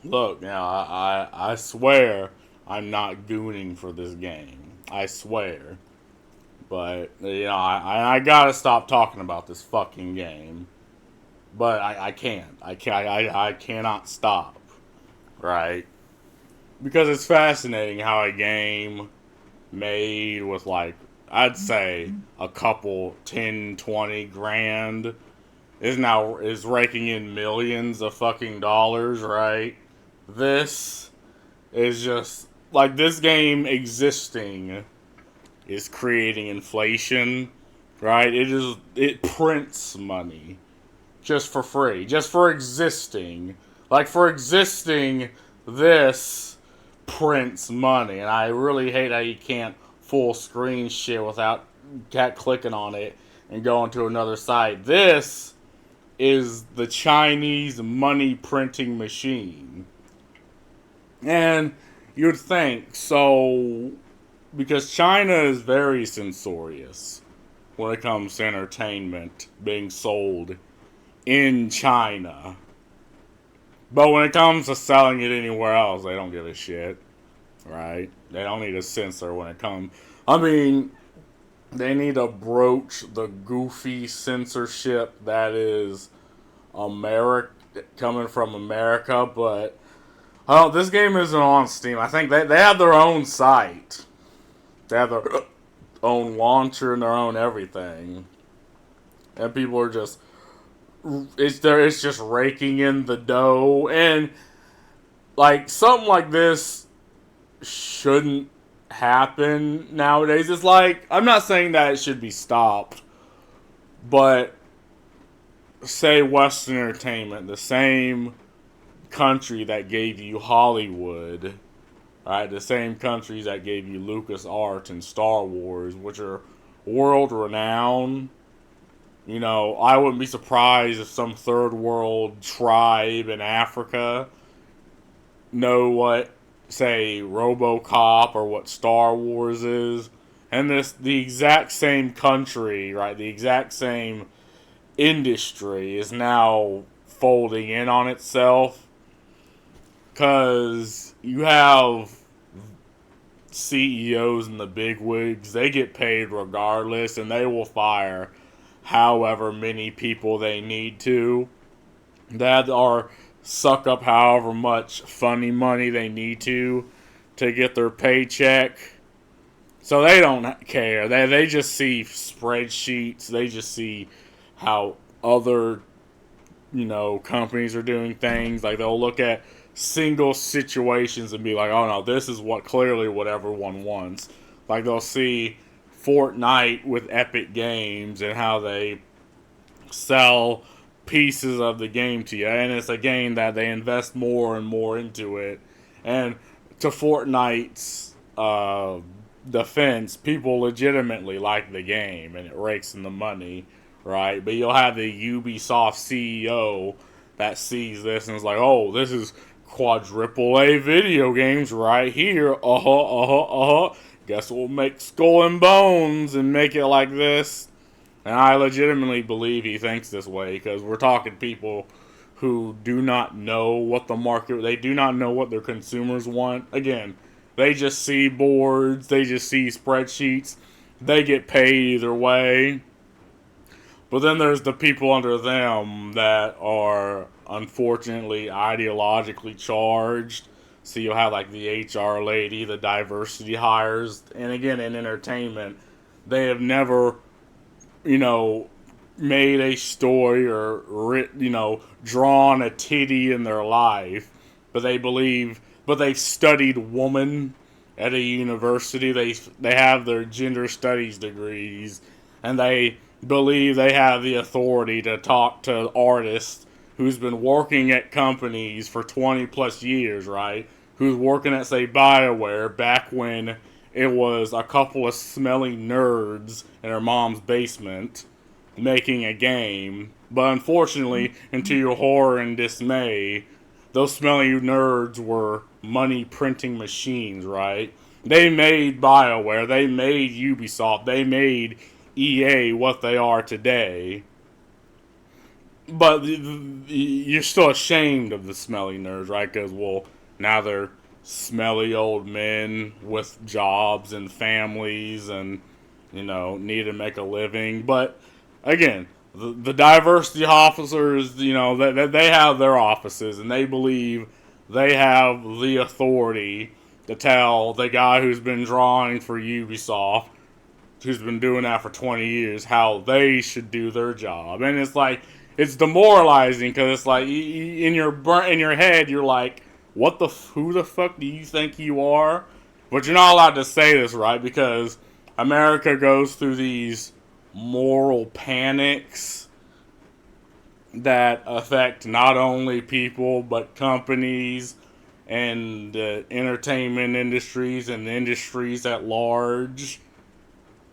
Look, now I swear I'm not gooning for this game. I swear. But I gotta stop talking about this fucking game. But I can't. I cannot stop. Right? Because it's fascinating how a game made with like I'd say a couple 10, 20 grand is raking in millions of fucking dollars, right? This is just like this game existing is creating inflation, right? It prints money just for free, just for existing. Like for existing, this prints money, and I really hate how you can't full screen shit without clicking on it and going to another site. This is the Chinese money printing machine. And you'd think, so, because China is very censorious when it comes to entertainment being sold in China. But when it comes to selling it anywhere else, they don't give a shit, right? They don't need to censor when it comes. I mean, they need to broach the goofy censorship that is America coming from America, but oh, this game isn't on Steam. I think they have their own site. They have their own launcher and their own everything, and people are just it's just raking in the dough, and like something like this shouldn't happen nowadays. It's like I'm not saying that it should be stopped, but say Western entertainment, the same country that gave you Hollywood, right? The same countries that gave you Lucas Art and Star Wars, which are world renowned. I wouldn't be surprised if some third world tribe in Africa know what, say, RoboCop or what Star Wars is, and the exact same country, right? The exact same industry is now folding in on itself because you have CEOs and the big wigs, they get paid regardless, and they will fire however many people they need to that are suck up however much funny money they need to get their paycheck. So they don't care. They just see spreadsheets. They just see how other companies are doing things. Like they'll look at single situations and be like, oh no, this is what everyone wants. Like they'll see Fortnite with Epic Games and how they sell pieces of the game to you, and it's a game that they invest more and more into it. And to Fortnite's defense, people legitimately like the game, and it rakes in the money, right? But you'll have the Ubisoft CEO that sees this and is like, "Oh, this is quadruple A video games right here. Guess we'll make Skull and Bones and make it like this." And I legitimately believe he thinks this way because we're talking people who do not know what the market, they do not know what their consumers want. Again, they just see boards, they just see spreadsheets, they get paid either way. But then there's the people under them that are unfortunately ideologically charged. So you'll have like the HR lady, the diversity hires, and again in entertainment, they have never made a story or drawn a titty in their life, but they've studied woman at a university. They have their gender studies degrees, and they believe they have the authority to talk to artists who's been working at companies for 20 plus years, right? Who's working at, say, BioWare back when it was a couple of smelly nerds in her mom's basement making a game. But unfortunately, and to your horror and dismay, those smelly nerds were money printing machines, right? They made BioWare, they made Ubisoft, they made EA what they are today. but you're still ashamed of the smelly nerds, right? Because, well, now they're smelly old men with jobs and families and, need to make a living. But, again, the diversity officers, they have their offices and they believe they have the authority to tell the guy who's been drawing for Ubisoft, who's been doing that for 20 years, how they should do their job. And it's like, it's demoralizing because it's like in your head you're like, who the fuck do you think you are? But you're not allowed to say this, right? Because America goes through these moral panics that affect not only people but companies and entertainment industries and industries at large.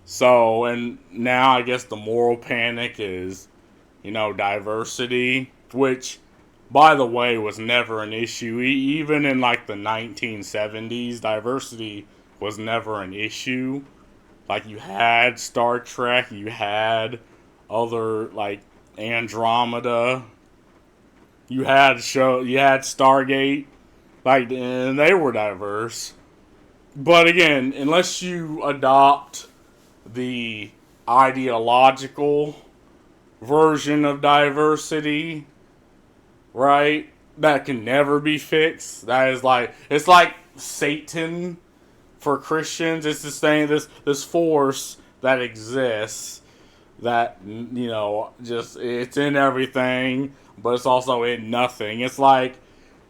So, and now I guess the moral panic is, diversity, which, by the way, was never an issue. Even in like the 1970s, diversity was never an issue. Like, you had Star Trek, you had other, like, Andromeda, you had Stargate, like, and they were diverse. But again, unless you adopt the ideological version of diversity, right? That can never be fixed. That is like, it's like Satan for Christians. It's this thing, this force that exists that, just, it's in everything, but it's also in nothing. It's like,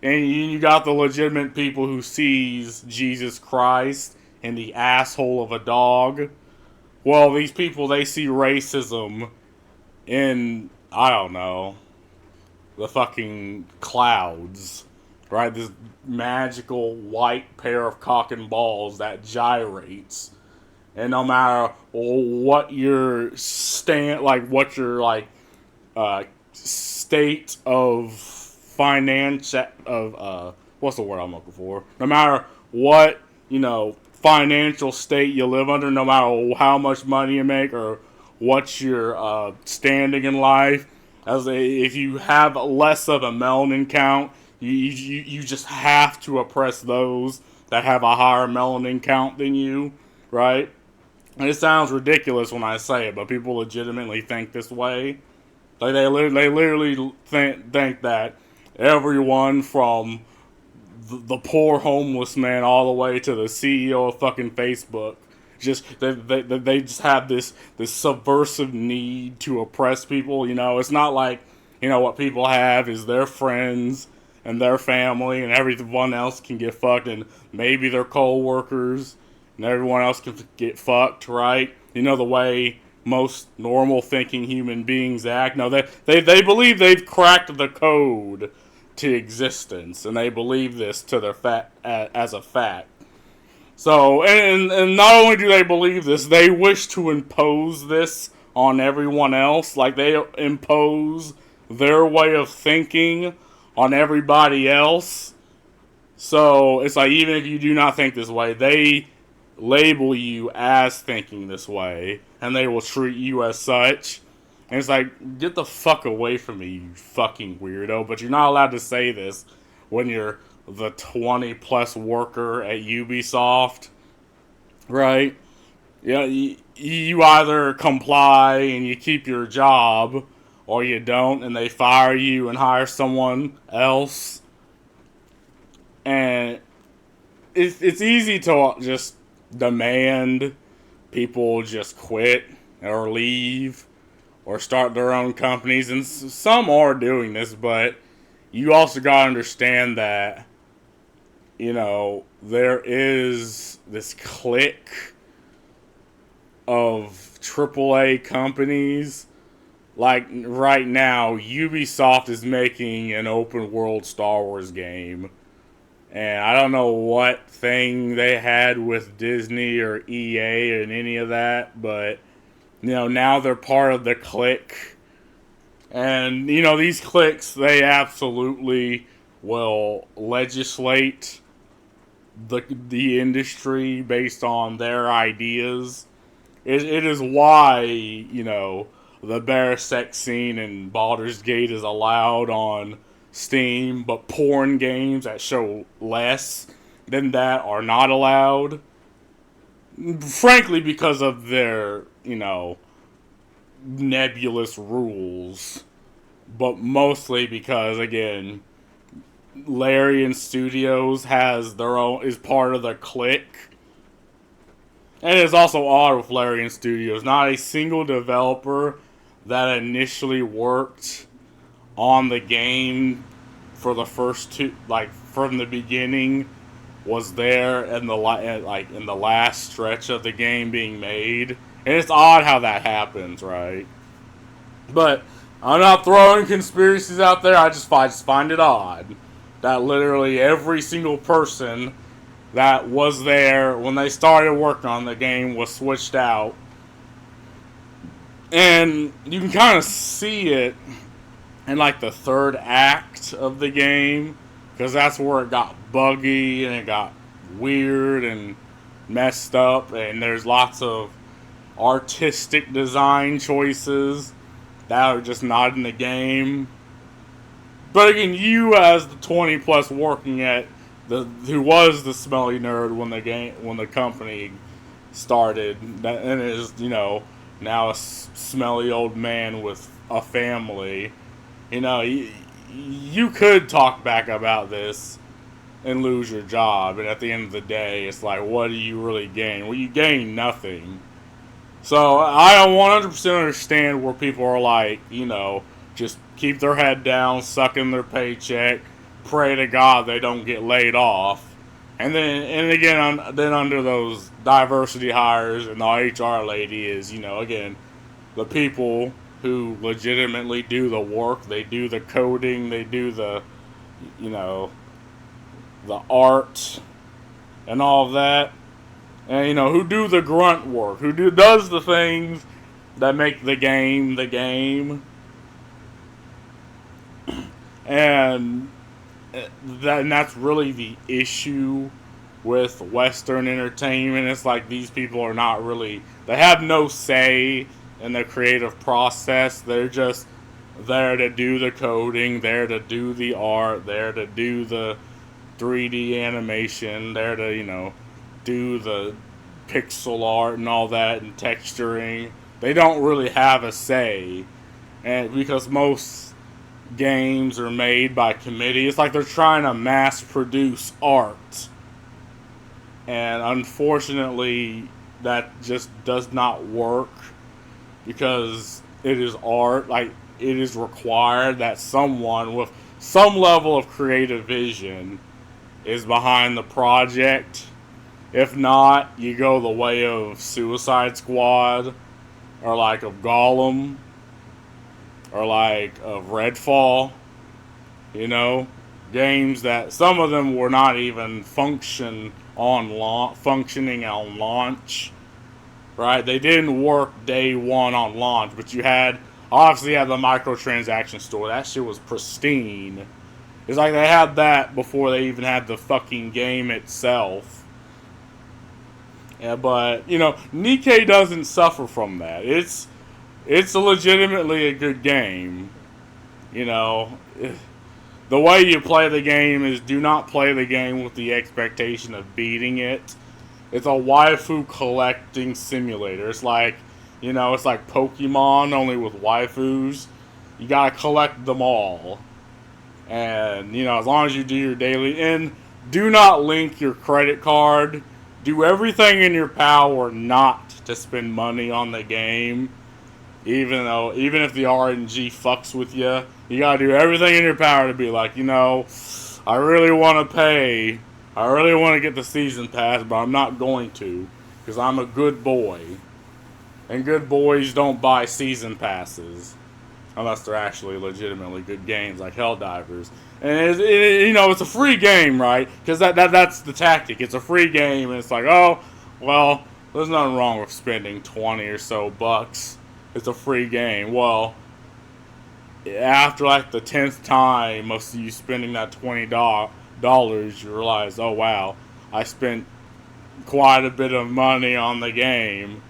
and you got the legitimate people who sees Jesus Christ in the asshole of a dog. Well, these people, they see racism in, I don't know, the fucking clouds, right? This magical white pair of cock and balls that gyrates. And no matter what your state of finance, what's the word I'm looking for? No matter what, financial state you live under, no matter how much money you make or what's your standing in life, if you have less of a melanin count, you just have to oppress those that have a higher melanin count than you, right? And it sounds ridiculous when I say it, but people legitimately think this way. Like, they literally think that everyone from the poor homeless man all the way to the CEO of fucking Facebook, they just have this subversive need to oppress people. It's not like, what people have is their friends and their family, and everyone else can get fucked, and maybe their co-workers, and everyone else can get fucked, right? The way most normal thinking human beings act. No, they believe they've cracked the code to existence, and they believe this to their as a fact. So, and not only do they believe this, they wish to impose this on everyone else. Like, they impose their way of thinking on everybody else. So, it's like, even if you do not think this way, they label you as thinking this way, and they will treat you as such. And it's like, get the fuck away from me, you fucking weirdo. But you're not allowed to say this when you're the 20 plus worker at Ubisoft, right? Yeah, you either comply and you keep your job, or you don't and they fire you and hire someone else. And it's easy to just demand people just quit or leave or start their own companies, and some are doing this, but you also gotta understand that, there is this clique of AAA companies. Like, right now, Ubisoft is making an open world Star Wars game. And I don't know what thing they had with Disney or EA and any of that, but, now they're part of the clique. And, these cliques, they absolutely will legislate the industry based on their ideas. It is why, the bare sex scene in Baldur's Gate is allowed on Steam, but porn games that show less than that are not allowed. Frankly, because of their, nebulous rules. But mostly because, again, Larian Studios has their own, is part of the clique. And it's also odd with Larian Studios. Not a single developer that initially worked on the game for the first two, like from the beginning, was there in the in the last stretch of the game being made. And it's odd how that happens, right? But I'm not throwing conspiracies out there. I just find it odd that literally every single person that was there when they started working on the game was switched out. And you can kind of see it in like the third act of the game, because that's where it got buggy and it got weird and messed up, and there's lots of artistic design choices that are just not in the game. But again, you as the 20 plus working at who was the smelly nerd when the company started, and is now a smelly old man with a family. You could talk back about this and lose your job, and at the end of the day, it's like, what do you really gain? Well, you gain nothing. So I 100% understand where people are like, just keep their head down, suck in their paycheck, pray to God they don't get laid off. And again, under those diversity hires, and the HR lady is, again, the people who legitimately do the work. They do the coding, they do the art and all of that. And who do the grunt work, does the things that make the game the game. And that's really the issue with Western entertainment. It's like these people are not really, they have no say in the creative process. They're just there to do the coding, there to do the art, there to do the 3D animation, there to, do the pixel art and all that and texturing. They don't really have a say. And because most games are made by committee, it's like they're trying to mass produce art. And unfortunately, that just does not work, because it is art. Like, it is required that someone with some level of creative vision is behind the project. If not, you go the way of Suicide Squad, or like of Gollum, or like of Redfall. Games that some of them were not even functioning on launch. Right? They didn't work day one on launch, but you obviously had the microtransaction store. That shit was pristine. It's like they had that before they even had the fucking game itself. Yeah, but Nikke doesn't suffer from that. It's legitimately a good game. The way you play the game is, do not play the game with the expectation of beating it. It's a waifu collecting simulator. It's like, it's like Pokemon, only with waifus. You gotta collect them all. And, as long as you do your daily, and do not link your credit card. Do everything in your power not to spend money on the game. Even if the RNG fucks with you, you gotta do everything in your power to be like, I really want to pay. I really want to get the season pass, but I'm not going to, because I'm a good boy. And good boys don't buy season passes. Unless they're actually legitimately good games like Helldivers. And it's a free game, right? Because that's the tactic. It's a free game, and it's like, oh, well, there's nothing wrong with spending 20 or so bucks. It's a free game. Well, after like the 10th time of you spending that $20, you realize, oh wow, I spent quite a bit of money on the game.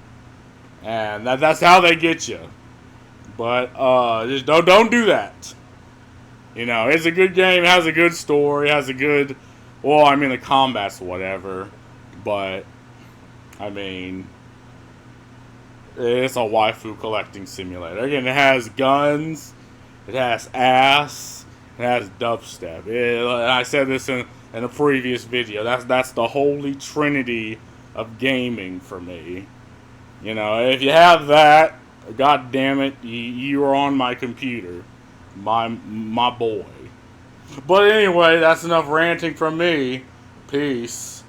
And that's how they get you. But just don't do that. You know, it's a good game, it has a good story, has a good, well, I mean the combat's whatever, but I mean it's a waifu collecting simulator. Again, it has guns, it has ass, it has dubstep. I said this in a previous video. That's the holy trinity of gaming for me. You know, if you have that, god damn it, you are on my computer, my boy. But anyway, that's enough ranting from me. Peace.